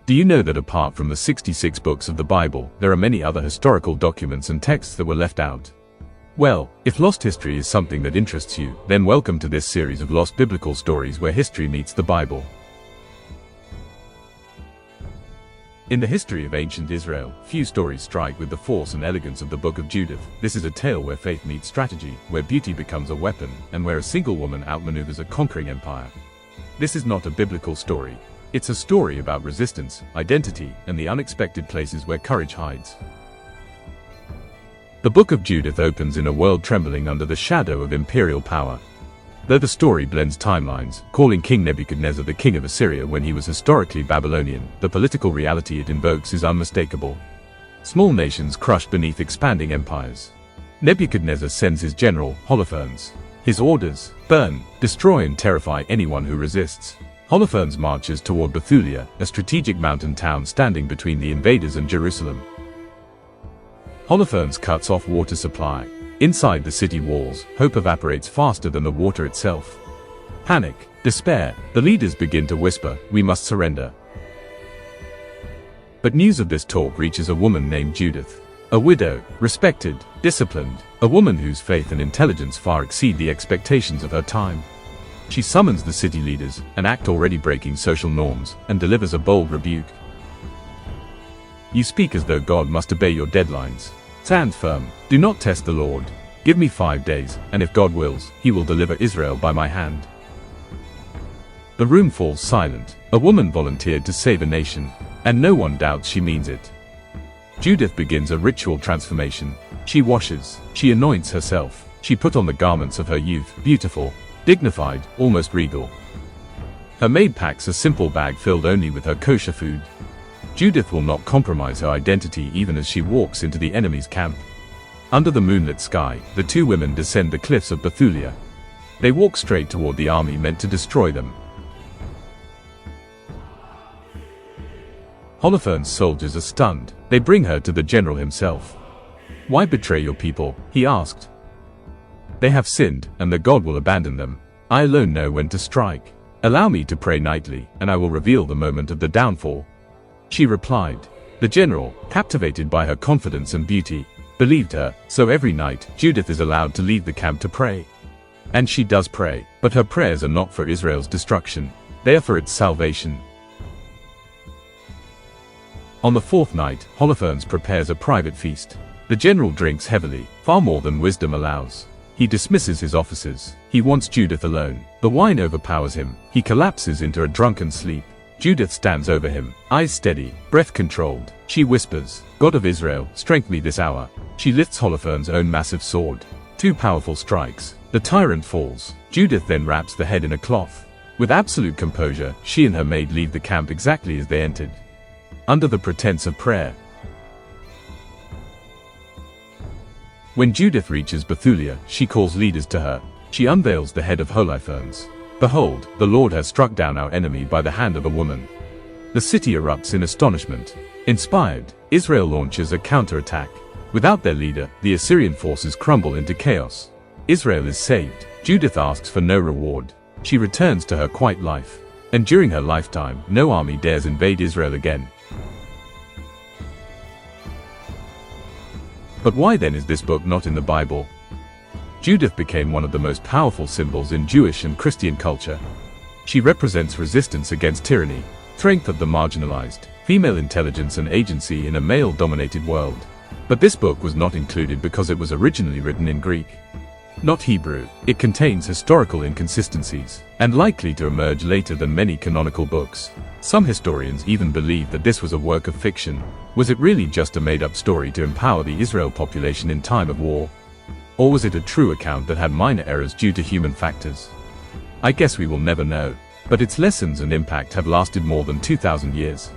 Do you know that apart from the 66 books of the Bible, there are many other historical documents and texts that were left out? Well, if lost history is something that interests you, then welcome to this series of lost biblical stories where history meets the Bible. In the history of ancient Israel, few stories strike with the force and elegance of the Book of Judith. This is a tale where faith meets strategy, where beauty becomes a weapon, and where a single woman outmaneuvers a conquering empire. This is not a biblical story. It's a story about resistance, identity, and the unexpected places where courage hides. The Book of Judith opens in a world trembling under the shadow of imperial power. Though the story blends timelines, calling King Nebuchadnezzar the king of Assyria when he was historically Babylonian, the political reality it invokes is unmistakable. Small nations crushed beneath expanding empires. Nebuchadnezzar sends his general, Holofernes. His orders: burn, destroy and terrify anyone who resists. Holofernes marches toward Bethulia, a strategic mountain town standing between the invaders and Jerusalem. Holofernes cuts off water supply. Inside the city walls, hope evaporates faster than the water itself. Panic, despair, the leaders begin to whisper, "We must surrender." But news of this talk reaches a woman named Judith. A widow, respected, disciplined, a woman whose faith and intelligence far exceed the expectations of her time. She summons the city leaders, an act already breaking social norms, and delivers a bold rebuke. "You speak as though God must obey your deadlines. Stand firm, do not test the Lord. Give me 5 days, and if God wills, he will deliver Israel by my hand." The room falls silent. A woman volunteered to save a nation, and no one doubts she means it. Judith begins a ritual transformation. She washes, she anoints herself, she put on the garments of her youth, beautiful, dignified, almost regal. Her maid packs a simple bag filled only with her kosher food. Judith will not compromise her identity even as she walks into the enemy's camp. Under the moonlit sky, the two women descend the cliffs of Bethulia. They walk straight toward the army meant to destroy them. Holofernes' soldiers are stunned. They bring her to the general himself. "Why betray your people?" he asked. "They have sinned, and the God will abandon them. I alone know when to strike. Allow me to pray nightly, and I will reveal the moment of the downfall." She replied. The general, captivated by her confidence and beauty, believed her, so every night, Judith is allowed to leave the camp to pray. And she does pray, but her prayers are not for Israel's destruction. They are for its salvation. On the fourth night, Holofernes prepares a private feast. The general drinks heavily, far more than wisdom allows. He dismisses his officers. He wants Judith alone. The wine overpowers him. He collapses into a drunken sleep. Judith stands over him, eyes steady, breath controlled. She whispers, "God of Israel, strengthen me this hour." She lifts Holofernes' own massive sword. 2 powerful strikes. The tyrant falls. Judith then wraps the head in a cloth. With absolute composure, she and her maid leave the camp exactly as they entered, under the pretense of prayer. When Judith reaches Bethulia, she calls leaders to her. She unveils the head of Holofernes. "Behold, the Lord has struck down our enemy by the hand of a woman." The city erupts in astonishment. Inspired, Israel launches a counterattack. Without their leader, the Assyrian forces crumble into chaos. Israel is saved. Judith asks for no reward. She returns to her quiet life. And during her lifetime, no army dares invade Israel again. But why then is this book not in the Bible? Judith became one of the most powerful symbols in Jewish and Christian culture. She represents resistance against tyranny, strength of the marginalized, female intelligence and agency in a male-dominated world. But this book was not included because it was originally written in Greek, not Hebrew. It contains historical inconsistencies, and likely to emerge later than many canonical books. Some historians even believe that this was a work of fiction. Was it really just a made-up story to empower the Israel population in time of war? Or was it a true account that had minor errors due to human factors? I guess we will never know, but its lessons and impact have lasted more than 2,000 years.